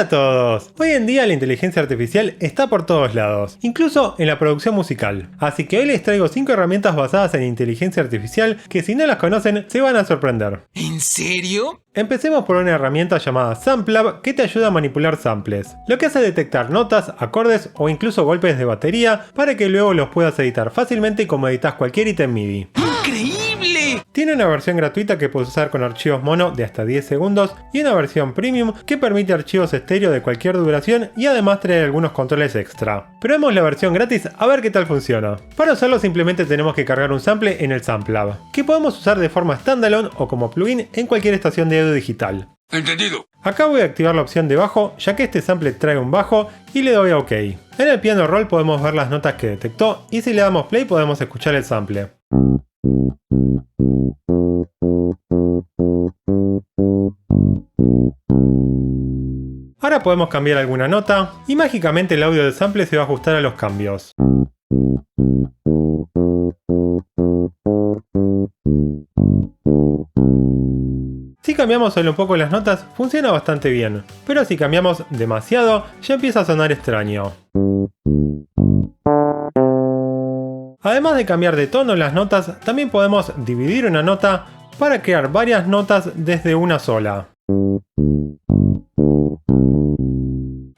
Hola a todos. Hoy en día la inteligencia artificial está por todos lados, incluso en la producción musical. Así que hoy les traigo 5 herramientas basadas en inteligencia artificial que si no las conocen se van a sorprender. ¿En serio? Empecemos por una herramienta llamada SampleLab que te ayuda a manipular samples. Lo que hace es detectar notas, acordes o incluso golpes de batería para que luego los puedas editar fácilmente como editas cualquier ítem MIDI. ¡Increíble! Tiene una versión gratuita que puedes usar con archivos mono de hasta 10 segundos y una versión premium que permite archivos estéreo de cualquier duración y además trae algunos controles extra. Probemos la versión gratis a ver qué tal funciona. Para usarlo simplemente tenemos que cargar un sample en el SampleLab, que podemos usar de forma standalone o como plugin en cualquier estación de audio digital. Entendido. Acá voy a activar la opción de bajo, ya que este sample trae un bajo, y le doy a OK. En el piano roll podemos ver las notas que detectó y si le damos play podemos escuchar el sample. Ahora podemos cambiar alguna nota y mágicamente el audio del sample se va a ajustar a los cambios. Si cambiamos solo un poco las notas, funciona bastante bien, pero si cambiamos demasiado, ya empieza a sonar extraño. Además de cambiar de tono las notas, también podemos dividir una nota para crear varias notas desde una sola.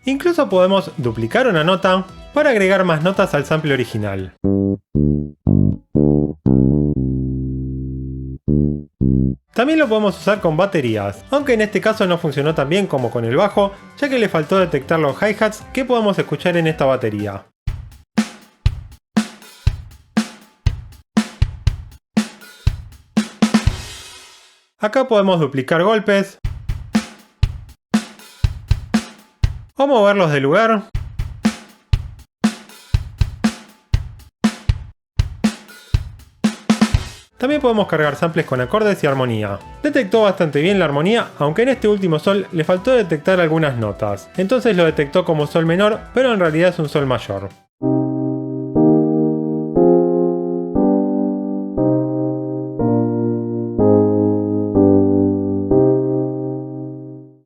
Incluso podemos duplicar una nota para agregar más notas al sample original. También lo podemos usar con baterías, aunque en este caso no funcionó tan bien como con el bajo, ya que le faltó detectar los hi-hats que podemos escuchar en esta batería. Acá podemos duplicar golpes o moverlos de lugar. También podemos cargar samples con acordes y armonía. Detectó bastante bien la armonía, aunque en este último sol le faltó detectar algunas notas. Entonces lo detectó como sol menor, pero en realidad es un sol mayor.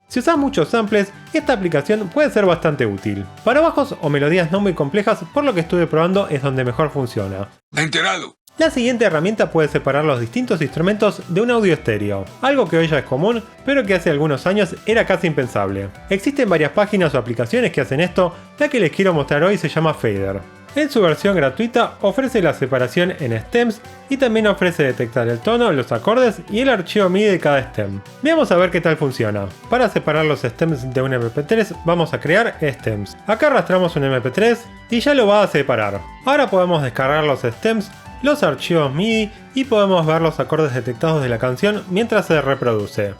Si usas muchos samples, esta aplicación puede ser bastante útil. Para bajos o melodías no muy complejas, por lo que estuve probando es donde mejor funciona. Enterado. La siguiente herramienta puede separar los distintos instrumentos de un audio estéreo, algo que hoy ya es común, pero que hace algunos años era casi impensable. Existen varias páginas o aplicaciones que hacen esto, la que les quiero mostrar hoy se llama Fader. En su versión gratuita ofrece la separación en stems y también ofrece detectar el tono, los acordes y el archivo MIDI de cada stem. Veamos a ver qué tal funciona. Para separar los stems de un MP3 vamos a crear stems. Acá arrastramos un MP3 y ya lo va a separar. Ahora podemos descargar los stems, los archivos MIDI y podemos ver los acordes detectados de la canción mientras se reproduce.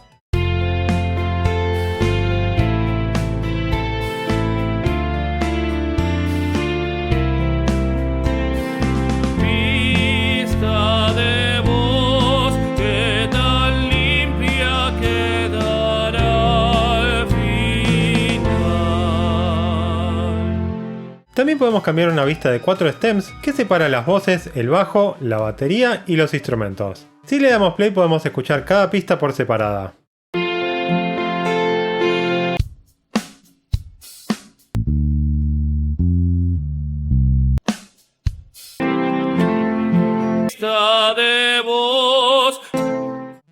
También podemos cambiar una vista de 4 stems que separa las voces, el bajo, la batería y los instrumentos. Si le damos play podemos escuchar cada pista por separada.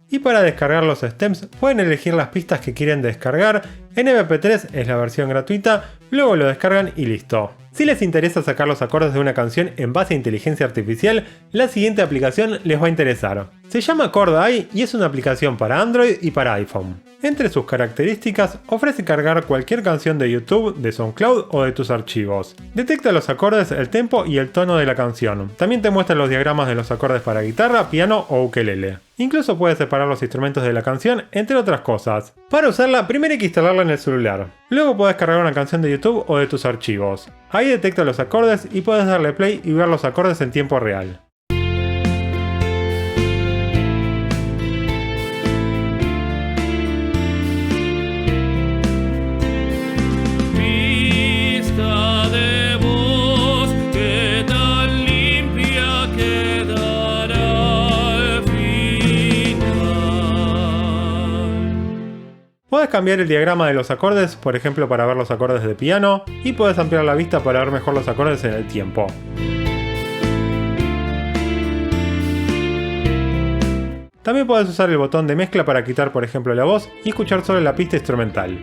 Y para descargar los stems pueden elegir las pistas que quieren descargar. En MP3 es la versión gratuita, luego lo descargan y listo. Si les interesa sacar los acordes de una canción en base a inteligencia artificial, la siguiente aplicación les va a interesar. Se llama Chord.ai y es una aplicación para Android y para iPhone. Entre sus características, ofrece cargar cualquier canción de YouTube, de SoundCloud o de tus archivos. Detecta los acordes, el tempo y el tono de la canción. También te muestra los diagramas de los acordes para guitarra, piano o ukelele. Incluso puedes separar los instrumentos de la canción, entre otras cosas. Para usarla, primero hay que instalarla en el celular. Luego puedes cargar una canción de YouTube o de tus archivos. Ahí detecta los acordes y puedes darle play y ver los acordes en tiempo real. Puedes cambiar el diagrama de los acordes, por ejemplo para ver los acordes de piano, y puedes ampliar la vista para ver mejor los acordes en el tiempo. También puedes usar el botón de mezcla para quitar por ejemplo la voz y escuchar solo la pista instrumental.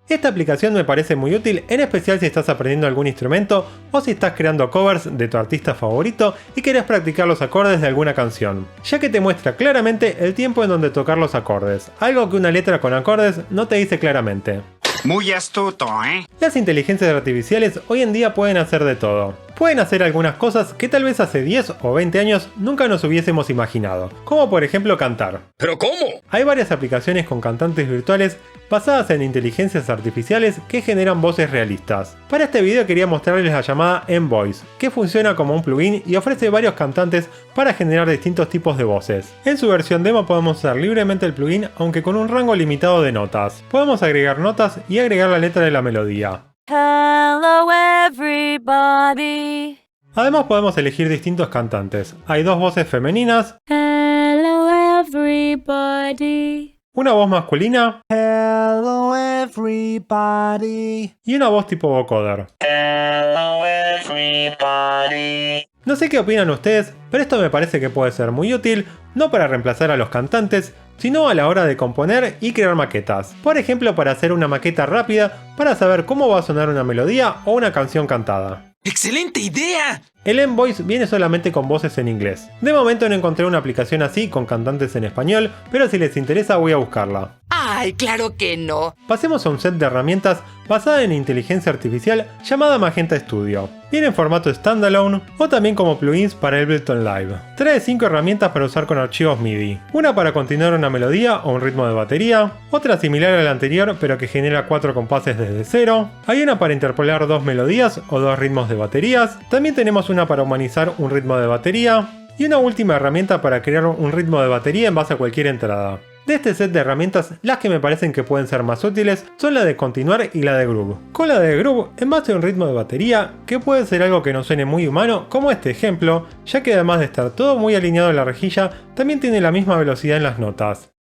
Esta aplicación me parece muy útil, en especial si estás aprendiendo algún instrumento o si estás creando covers de tu artista favorito y querés practicar los acordes de alguna canción, ya que te muestra claramente el tiempo en donde tocar los acordes, algo que una letra con acordes no te dice claramente. Muy astuto, ¿eh? Las inteligencias artificiales hoy en día pueden hacer de todo. Pueden hacer algunas cosas que tal vez hace 10 o 20 años nunca nos hubiésemos imaginado, como por ejemplo cantar. ¿Pero cómo? Hay varias aplicaciones con cantantes virtuales basadas en inteligencias artificiales que generan voces realistas. Para este video quería mostrarles la llamada Envoice, que funciona como un plugin y ofrece varios cantantes para generar distintos tipos de voces. En su versión demo podemos usar libremente el plugin, aunque con un rango limitado de notas. Podemos agregar notas y agregar la letra de la melodía. Hello everybody. Además podemos elegir distintos cantantes. Hay dos voces femeninas, Hello everybody. una voz masculina Hello everybody. y una voz tipo vocoder. Hello everybody. No sé qué opinan ustedes, pero esto me parece que puede ser muy útil, no para reemplazar a los cantantes, sino a la hora de componer y crear maquetas. Por ejemplo, para hacer una maqueta rápida para saber cómo va a sonar una melodía o una canción cantada. ¡Excelente idea! El Envoice viene solamente con voces en inglés. De momento no encontré una aplicación así con cantantes en español, pero si les interesa voy a buscarla. ¡Ay, claro que no! Pasemos a un set de herramientas basada en inteligencia artificial llamada Magenta Studio. Viene en formato standalone o también como plugins para Ableton Live. Trae 5 herramientas para usar con archivos MIDI. Una para continuar una melodía o un ritmo de batería, otra similar a la anterior pero que genera 4 compases desde cero. Hay una para interpolar 2 melodías o 2 ritmos de baterías. También tenemos una para humanizar un ritmo de batería. Y una última herramienta para crear un ritmo de batería en base a cualquier entrada. De este set de herramientas, las que me parecen que pueden ser más útiles son la de continuar y la de groove. Con la de groove, en base a un ritmo de batería, que puede ser algo que no suene muy humano, como este ejemplo, ya que además de estar todo muy alineado en la rejilla, también tiene la misma velocidad en las notas.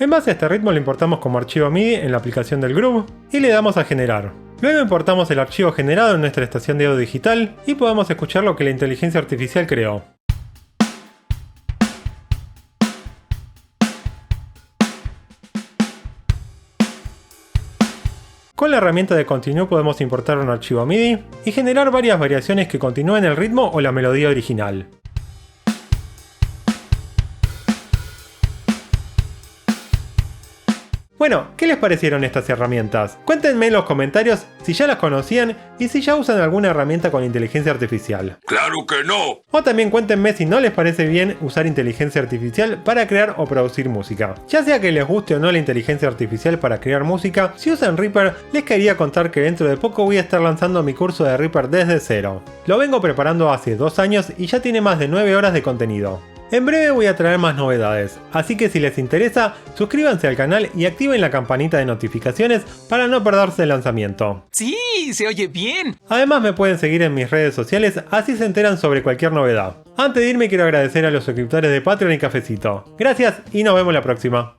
En base a este ritmo lo importamos como archivo MIDI en la aplicación del Groove y le damos a generar. Luego importamos el archivo generado en nuestra estación de audio digital y podemos escuchar lo que la inteligencia artificial creó. Con la herramienta de Continue podemos importar un archivo MIDI y generar varias variaciones que continúen el ritmo o la melodía original. Bueno, ¿qué les parecieron estas herramientas? Cuéntenme en los comentarios si ya las conocían y si ya usan alguna herramienta con inteligencia artificial. ¡Claro que no! O también cuéntenme si no les parece bien usar inteligencia artificial para crear o producir música. Ya sea que les guste o no la inteligencia artificial para crear música, si usan Reaper, les quería contar que dentro de poco voy a estar lanzando mi curso de Reaper desde cero. Lo vengo preparando hace 2 años y ya tiene más de 9 horas de contenido. En breve voy a traer más novedades, así que si les interesa, suscríbanse al canal y activen la campanita de notificaciones para no perderse el lanzamiento. ¡Sí! ¡Se oye bien! Además me pueden seguir en mis redes sociales, así se enteran sobre cualquier novedad. Antes de irme quiero agradecer a los suscriptores de Patreon y Cafecito. Gracias y nos vemos la próxima.